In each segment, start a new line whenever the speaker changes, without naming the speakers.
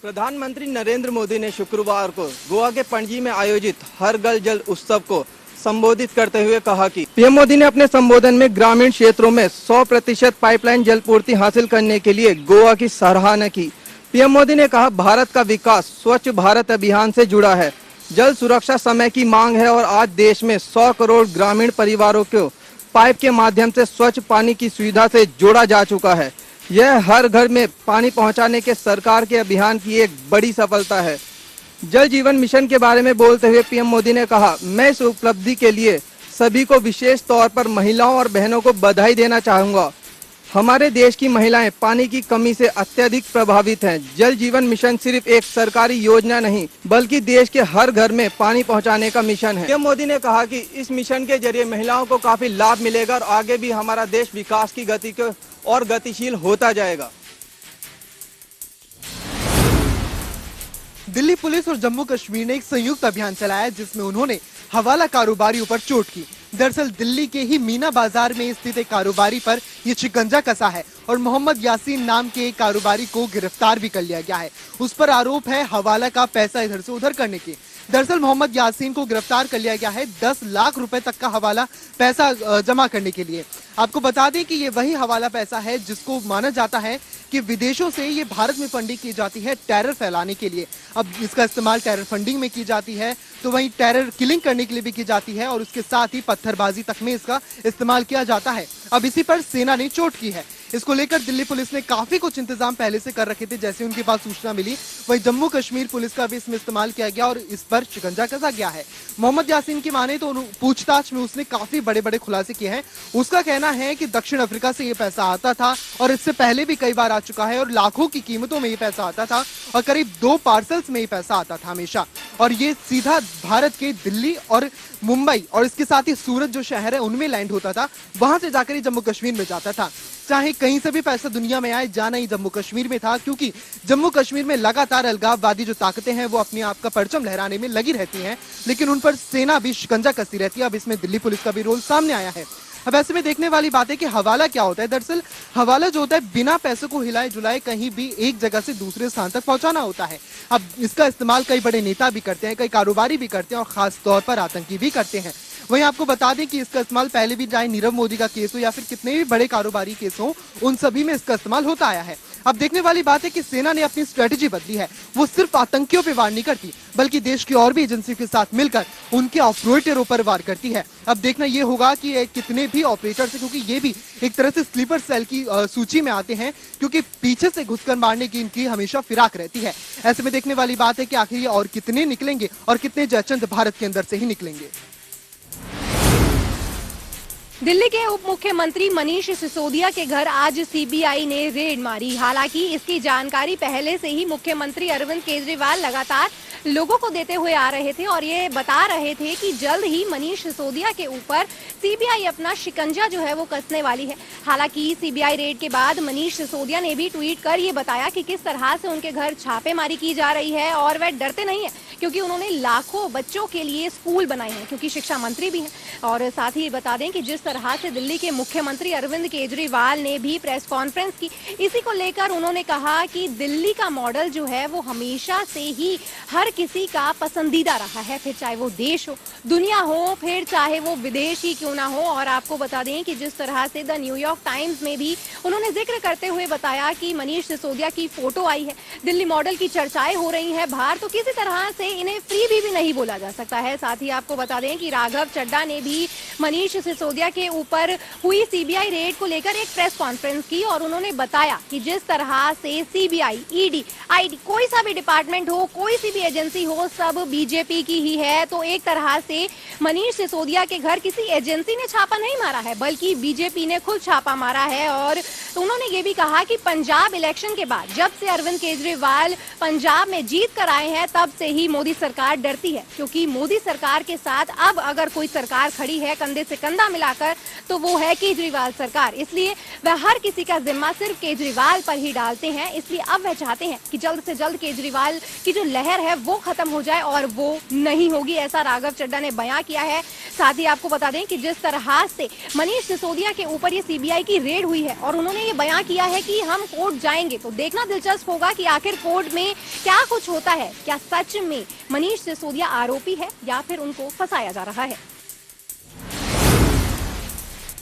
प्रधानमंत्री नरेंद्र मोदी ने शुक्रवार को गोवा के पणजी में आयोजित हर घर जल उत्सव को संबोधित करते हुए कहा कि पीएम मोदी ने अपने संबोधन में ग्रामीण क्षेत्रों में 100% पाइपलाइन जल पूर्ति हासिल करने के लिए गोवा की सराहना की। पीएम मोदी ने कहा, भारत का विकास स्वच्छ भारत अभियान से जुड़ा है। जल सुरक्षा समय की मांग है और आज देश में 100 करोड़ ग्रामीण परिवारों को पाइप के माध्यम से स्वच्छ पानी की सुविधा से जोड़ा जा चुका है। यह हर घर में पानी पहुंचाने के सरकार के अभियान की एक बड़ी सफलता है। जल जीवन मिशन के बारे में बोलते हुए पीएम मोदी ने कहा, मैं इस उपलब्धि के लिए सभी को विशेष तौर पर महिलाओं और बहनों को बधाई देना चाहूंगा। हमारे देश की महिलाएं पानी की कमी से अत्यधिक प्रभावित हैं। जल जीवन मिशन सिर्फ एक सरकारी योजना नहीं, बल्कि देश के हर घर में पानी पहुंचाने का मिशन है। पीएम मोदी ने कहा कि इस मिशन के जरिए महिलाओं को काफी लाभ मिलेगा और आगे भी हमारा देश विकास की गति को और गतिशील होता जाएगा।
दिल्ली पुलिस और जम्मू कश्मीर ने एक संयुक्त अभियान चलाया जिसमें उन्होंने हवाला कारोबारियों पर चोट की। दरअसल दिल्ली के ही मीना बाजार में स्थित एक कारोबारी पर ये शिकंजा कसा है और मोहम्मद यासीन नाम के एक कारोबारी को गिरफ्तार भी कर लिया गया है। उस पर आरोप है हवाला का पैसा इधर से उधर करने के। दरअसल मोहम्मद यासीन को गिरफ्तार कर लिया गया है 10 लाख रुपए तक का हवाला पैसा जमा करने के लिए। आपको बता दें कि ये वही हवाला पैसा है जिसको माना जाता है कि विदेशों से ये भारत में फंडिंग की जाती है टेरर फैलाने के लिए। अब इसका इस्तेमाल टेरर फंडिंग में की जाती है तो वहीं टेरर किलिंग करने के लिए भी की जाती है और उसके साथ ही पत्थरबाजी तक में इसका इस्तेमाल किया जाता है। अब इसी पर सेना ने चोट की है। इसको लेकर दिल्ली पुलिस ने काफी कुछ इंतजाम पहले से कर रखे थे। जैसे उनके पास सूचना मिली वहीं जम्मू कश्मीर पुलिस का भी इसमें इस्तेमाल किया गया और इस पर शिकंजा कसा गया है। मोहम्मद यासीन की माने तो पूछताछ में उसने काफी बड़े बड़े खुलासे किए हैं। उसका कहना है कि दक्षिण अफ्रीका से ये पैसा आता था और इससे पहले भी कई बार आ चुका है और लाखों की कीमतों में ये पैसा आता था और करीब 2 पार्सल्स में ये पैसा आता था हमेशा। और ये सीधा भारत के दिल्ली और मुंबई और इसके साथ ही सूरत जो शहर है उनमें लैंड होता था, वहां से जाकर ही जम्मू कश्मीर में जाता था। चाहे कहीं से भी पैसा दुनिया में आए, जाना ही जम्मू कश्मीर में था, क्योंकि जम्मू कश्मीर में लगातार अलगाववादी जो ताकतें हैं वो अपने आप का परचम लहराने में लगी रहती हैं, लेकिन उन पर सेना भी शिकंजा कसती रहती है। अब इसमें दिल्ली पुलिस का भी रोल सामने आया है। अब ऐसे में देखने वाली बात है कि हवाला क्या होता है। दरअसल हवाला जो होता है बिना पैसे को हिलाए जुलाए कहीं भी एक जगह से दूसरे स्थान तक पहुंचाना होता है। अब इसका इस्तेमाल कई बड़े नेता भी करते हैं, कई कारोबारी भी करते हैं और खास तौर पर आतंकी भी करते हैं। वहीं आपको बता दें कि इसका इस्तेमाल पहले भी चाहे नीरव मोदी का केस हो या फिर कितने भी बड़े कारोबारी केस हो, उन सभी में इसका इस्तेमाल होता आया है। अब देखने वाली बात है कि सेना ने अपनी स्ट्रेटेजी बदली है। वो सिर्फ आतंकियों पे वार नहीं करती, बल्कि देश की और भी एजेंसियों के साथ मिलकर उनके ऑपरेटरों पर वार करती है। अब देखना ये होगा कि कितने भी ऑपरेटर्स हैं, क्योंकि ये भी एक तरह से स्लीपर सेल की सूची में आते हैं, क्योंकि पीछे से घुसकर मारने की इनकी हमेशा फिराक रहती है। ऐसे में देखने वाली बात है कि आखिर ये और कितने निकलेंगे और कितने जयचंद भारत के अंदर से ही निकलेंगे।
दिल्ली के उप मुख्यमंत्री मनीष सिसोदिया के घर आज सीबीआई ने रेड मारी। हालांकि इसकी जानकारी पहले से ही मुख्यमंत्री अरविंद केजरीवाल लगातार लोगों को देते हुए आ रहे थे और ये बता रहे थे कि जल्द ही मनीष सिसोदिया के ऊपर सीबीआई अपना शिकंजा जो है वो कसने वाली है। हालांकि सीबीआई रेड के बाद मनीष सिसोदिया ने भी ट्वीट कर ये बताया कि किस तरह से उनके घर छापेमारी की जा रही है और वह डरते नहीं है, क्योंकि उन्होंने लाखों बच्चों के लिए स्कूल बनाए हैं, क्योंकि शिक्षा मंत्री भी हैं। और साथ ही बता दें कि जिस तरह से दिल्ली के मुख्यमंत्री अरविंद केजरीवाल ने भी प्रेस कॉन्फ्रेंस की, इसी को लेकर उन्होंने कहा कि दिल्ली का मॉडल जो है वो हमेशा से ही हर किसी का पसंदीदा रहा है, फिर चाहे वो देश हो, दुनिया हो, फिर चाहे वो विदेश ही क्यों ना हो। और आपको बता दें कि जिस तरह से द न्यूयॉर्क टाइम्स में भी उन्होंने जिक्र करते हुए बताया कि मनीष सिसोदिया की फोटो आई है, दिल्ली मॉडल की चर्चाएं हो रही हैं बाहर, तो किसी तरह से इन्हें फ्री भी नहीं बोला जा सकता है। साथ ही आपको बता दें कि राघव चड्ढा ने भी मनीष सिसोदिया के ऊपर हुई सीबीआई रेड को लेकर एक प्रेस कॉन्फ्रेंस की और उन्होंने बताया कि जिस तरह से सीबीआई, ईडी, आईडी, कोई सा भी डिपार्टमेंट हो, कोई सी भी एजेंसी हो, सब बीजेपी की ही है। तो एक तरह से मनीष सिसोदिया के घर किसी एजेंसी ने छापा नहीं मारा है, बल्कि बीजेपी ने खुद छापा मारा है। और उन्होंने ये भी कहा कि पंजाब इलेक्शन के बाद जब से अरविंद केजरीवाल पंजाब में जीत कर आए हैं, तब से ही मोदी सरकार डरती है, क्योंकि मोदी सरकार के साथ अब अगर कोई सरकार खड़ी है कंधे से कंधा मिलाकर तो वो है केजरीवाल सरकार। इसलिए वह हर किसी का जिम्मा सिर्फ केजरीवाल पर ही डालते हैं। इसलिए अब वह चाहते हैं कि जल्द से जल्द केजरीवाल की जो लहर है वो खत्म हो जाए, और वो नहीं होगी, ऐसा राघव चड्ढा ने बयां किया है। साथ ही आपको बता दें कि जिस तरह से मनीष सिसोदिया के ऊपर ये सीबीआई की रेड हुई है और उन्होंने ये बयां किया है कि हम कोर्ट जाएंगे, तो देखना दिलचस्प होगा कि आखिर कोर्ट में क्या कुछ होता है। क्या सच में मनीष सिसोदिया आरोपी है या फिर उनको फंसाया जा रहा है।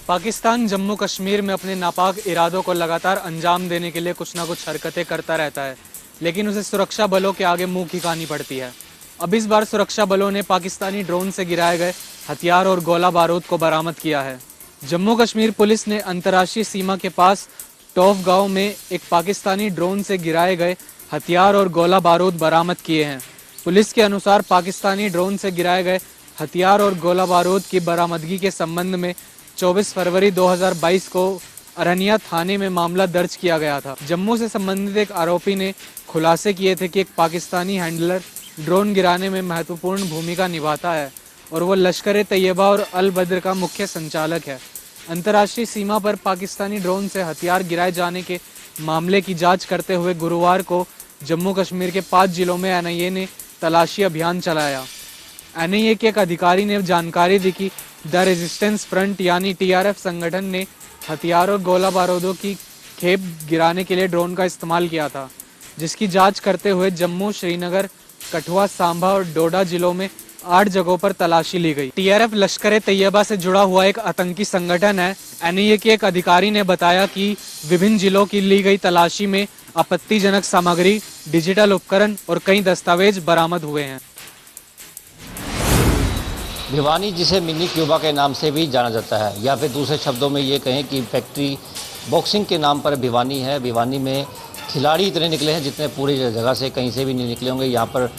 पाकिस्तान जम्मू कश्मीर में अपने नापाक इरादों को लगातार अंजाम देने के लिए कुछ ना कुछ हरकतें करता रहता है, लेकिन उसे सुरक्षा बलों के आगे मुंह खिकानी पड़ती है। अब इस बार सुरक्षा बलों ने पाकिस्तानी ड्रोन से गिराए गए हथियार और गोला बारूद को बरामद किया है। जम्मू कश्मीर पुलिस ने अंतर्राष्ट्रीय सीमा के पास टॉफ गांव में एक पाकिस्तानी ड्रोन से गिराए गए हथियार और गोला बारूद बरामद किए हैं। पुलिस के अनुसार पाकिस्तानी ड्रोन से गिराए गए हथियार और गोला बारूद की बरामदगी के संबंध में 24 फरवरी 2022 को अरनिया थाने में मामला दर्ज किया गया था। जम्मू से संबंधित एक आरोपी ने खुलासे किए थे कि एक पाकिस्तानी हैंडलर ड्रोन गिराने में महत्वपूर्ण भूमिका निभाता है और वो लश्कर ए तैयबा और अल बद्र का मुख्य संचालक है। अंतर्राष्ट्रीय सीमा पर पाकिस्तानी ड्रोन से हथियार गिराए जाने के मामले की जांच करते हुए गुरुवार को जम्मू कश्मीर के 5 जिलों में एनआईए ने तलाशी अभियान चलाया। एनआईए के एक अधिकारी ने जानकारी दी कि द रेजिस्टेंस फ्रंट यानी टीआरएफ संगठन ने हथियार और गोला बारूदों की खेप गिराने के लिए ड्रोन का इस्तेमाल किया था, जिसकी जांच करते हुए जम्मू, श्रीनगर, कठुआ, सांबा और डोडा जिलों में 8 जगहों पर तलाशी ली गई। टीआरएफ लश्कर ए तैयबा से जुड़ा हुआ एक आतंकी संगठन है। एनआईए के एक अधिकारी ने बताया कि विभिन्न जिलों की ली गई तलाशी में आपत्तिजनक सामग्री, डिजिटल उपकरण और कई दस्तावेज बरामद हुए हैं।
भिवानी, जिसे मिनी क्यूबा के नाम से भी जाना जाता है, या फिर दूसरे शब्दों में ये कहें कि फैक्ट्री बॉक्सिंग के नाम पर भिवानी है। भिवानी में खिलाड़ी इतने निकले हैं जितने पूरी जगह से कहीं से भी नहीं निकले होंगे। यहाँ पर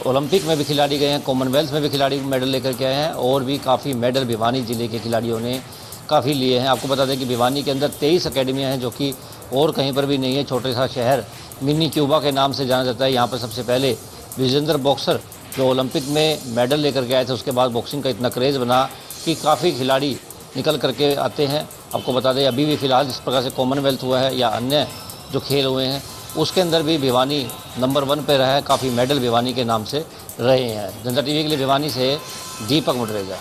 ओलंपिक में भी खिलाड़ी गए हैं, कॉमनवेल्थ में भी खिलाड़ी मेडल लेकर के आए हैं और भी काफ़ी मेडल भिवानी ज़िले के खिलाड़ियों ने काफ़ी लिए हैं। आपको बता दें कि भिवानी के अंदर 23 अकेडमियाँ हैं, जो कि और कहीं पर भी नहीं है। छोटे सा शहर मिनी क्यूबा के नाम से जाना जाता है। यहाँ पर सबसे पहले विजेंद्र बॉक्सर जो ओलंपिक में मेडल लेकर के आए थे, उसके बाद बॉक्सिंग का इतना क्रेज़ बना कि काफ़ी खिलाड़ी निकल करके आते हैं। आपको बता दें अभी भी फ़िलहाल जिस प्रकार से कॉमनवेल्थ हुआ है या अन्य जो खेल हुए हैं उसके अंदर भी भिवानी नंबर 1 पे रहा है। काफ़ी मेडल भिवानी के नाम से रहे हैं। जनता टीवी के लिए भिवानी से दीपक मुटरेजा।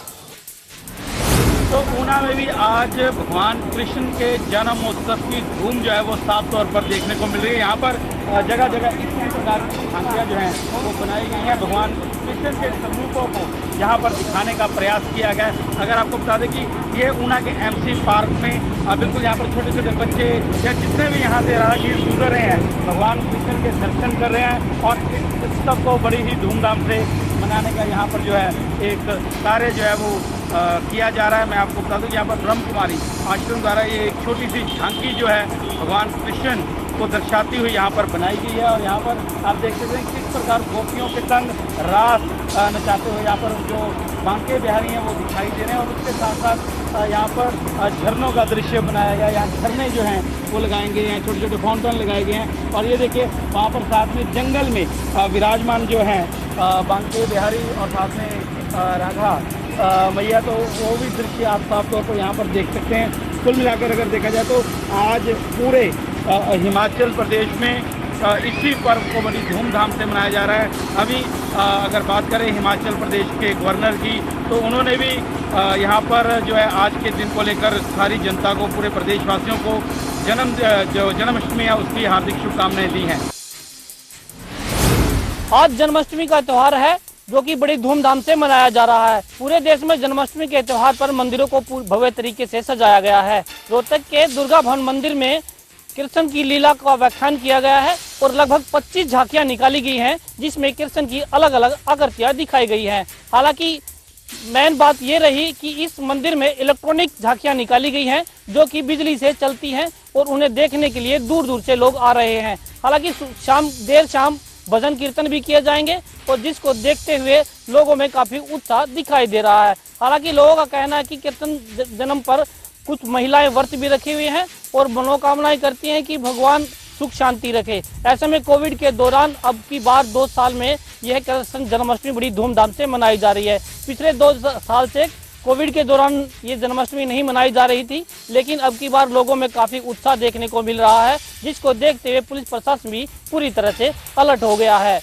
तो ऊना में भी आज भगवान कृष्ण के जन्मोत्सव की धूम जो है वो साफ तौर पर देखने को मिल रही है। यहाँ पर जगह जगह इस प्रकार की झांकियाँ जो हैं वो बनाई गई हैं। भगवान कृष्ण के स्वरूपों को यहाँ पर दिखाने का प्रयास किया गया है। अगर आपको बता दें कि ये ऊना के एमसी पार्क में बिल्कुल यहाँ पर छोटे छोटे बच्चे या जितने भी यहाँ से राहगीर गुजर रहे हैं भगवान कृष्ण के दर्शन कर रहे हैं और इस उत्सव को बड़ी ही धूमधाम से मनाने का यहाँ पर जो है एक कार्य जो है वो किया जा रहा है। मैं आपको बता दूं कि यहाँ पर ब्रह्म कुमारी आश्रम द्वारा ये एक छोटी सी झांकी जो है भगवान कृष्ण को दर्शाती हुई यहाँ पर बनाई गई है। और यहाँ पर आप देख सकते हैं किस प्रकार गोपियों के संग रास नचाते हुए यहाँ पर जो बांके बिहारी हैं वो दिखाई दे रहे हैं। और उसके साथ साथ यहाँ पर झरनों का दृश्य बनाया गया। यहाँ झरने जो हैं वो लगाएंगे, यहाँ छोटे छोटे फाउंटेन लगाए गए हैं। और ये देखिए वहाँ पर साथ में जंगल में विराजमान जो हैं बांके बिहारी और साथ में राधा मैया, तो वो भी दृश्य आप साफ तौर पर यहाँ पर देख सकते हैं। कुल मिलाकर अगर देखा जाए तो आज पूरे हिमाचल प्रदेश में इसी पर्व को बड़ी धूमधाम से मनाया जा रहा है। अभी अगर बात करें हिमाचल प्रदेश के गवर्नर की, तो उन्होंने भी यहाँ पर जो है आज के दिन को लेकर सारी जनता को, पूरे प्रदेशवासियों को जो जन्माष्टमी है उसकी हार्दिक शुभकामनाएं दी हैं।
आज जन्माष्टमी का त्यौहार है जो कि बड़ी धूमधाम से मनाया जा रहा है। पूरे देश में जन्माष्टमी के त्यौहार पर मंदिरों को भव्य तरीके से सजाया गया है। रोहतक के दुर्गा भवन मंदिर में कृष्ण की लीला का व्याख्यान किया गया है और लगभग 25 झांकियां निकाली गई हैं, जिसमें कृष्ण की अलग अलग आकृतियां दिखाई गई हैं। हालांकि मेन बात ये रही कि इस मंदिर में इलेक्ट्रॉनिक झांकियां निकाली गई हैं जो कि बिजली से चलती हैं और उन्हें देखने के लिए दूर दूर से लोग आ रहे हैं। हालांकि देर शाम भजन कीर्तन भी किए जाएंगे और जिसको देखते हुए लोगों में काफी उत्साह दिखाई दे रहा है। हालांकि लोगों का कहना है कि कृष्ण जन्म पर कुछ महिलाएं व्रत भी रखी हुई हैं और मनोकामनाएं करती हैं कि भगवान सुख शांति रखे। ऐसे में कोविड के दौरान अब की बार 2 साल में यह कृष्ण जन्माष्टमी बड़ी धूमधाम से मनाई जा रही है। पिछले 2 साल से कोविड के दौरान ये जन्माष्टमी नहीं मनाई जा रही थी, लेकिन अब की बार लोगों में काफी उत्साह देखने को मिल रहा है, जिसको देखते हुए पुलिस प्रशासन भी पूरी तरह से अलर्ट हो गया है।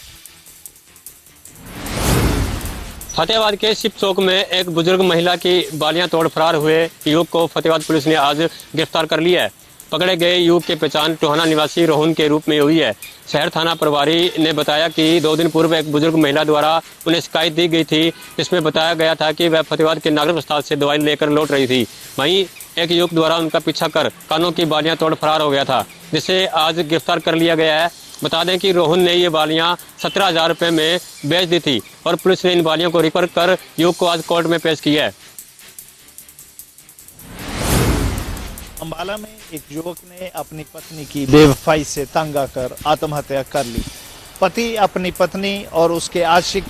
फतेहाबाद के शिव चौक में एक बुजुर्ग महिला की बालियां तोड़ फरार हुए युवक को फतेहाबाद पुलिस ने आज गिरफ्तार कर लिया है। पकड़े गए युवक की पहचान टोहाना निवासी रोहन के रूप में हुई है। शहर थाना प्रभारी ने बताया कि 2 दिन पूर्व एक बुजुर्ग महिला द्वारा उन्हें शिकायत दी गई थी, जिसमें बताया गया था कि वह फतेहाबाद के नागरिक अस्पताल से दवाई लेकर लौट रही थी। वहीं एक युवक द्वारा उनका पीछा कर कानों की बालियां तोड़ फरार हो गया था, जिसे आज गिरफ्तार कर लिया गया है। बता दें कि रोहन ने ये बालियां 17,000 रुपए में बेच दी थी और पुलिस ने इन बालियों को रिकवर कर युवक को आज कोर्ट में पेश किया है।
अंबाला में एक युवक ने अपनी पत्नी की बेवफाई से तंग आकर आत्महत्या कर ली। पति अपनी पत्नी और उसके आशिक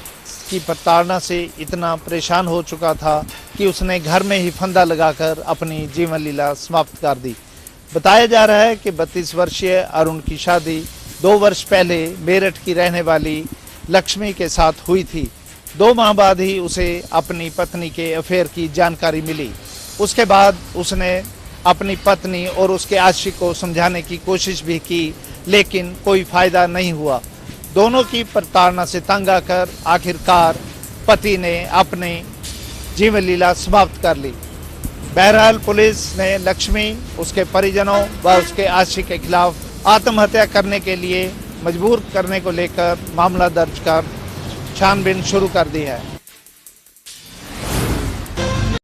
की प्रताड़ना से इतना परेशान हो चुका था कि उसने घर में ही फंदा लगाकर अपनी जीवन लीला समाप्त कर दी। बताया जा रहा है कि 32 वर्षीय अरुण की शादी 2 वर्ष पहले मेरठ की रहने वाली लक्ष्मी के साथ हुई थी। 2 माह बाद ही उसे अपनी पत्नी के अफेयर की जानकारी मिली। उसके बाद उसने अपनी पत्नी और उसके आशिक को समझाने की कोशिश भी की, लेकिन कोई फायदा नहीं हुआ। दोनों की प्रताड़ना से तंग आकर आखिरकार पति ने अपनी जीवन लीला समाप्त कर ली। बहरहाल पुलिस ने लक्ष्मी, उसके परिजनों व उसके आशिक के खिलाफ आत्महत्या करने के लिए मजबूर करने को लेकर मामला दर्ज कर छानबीन शुरू कर दी है।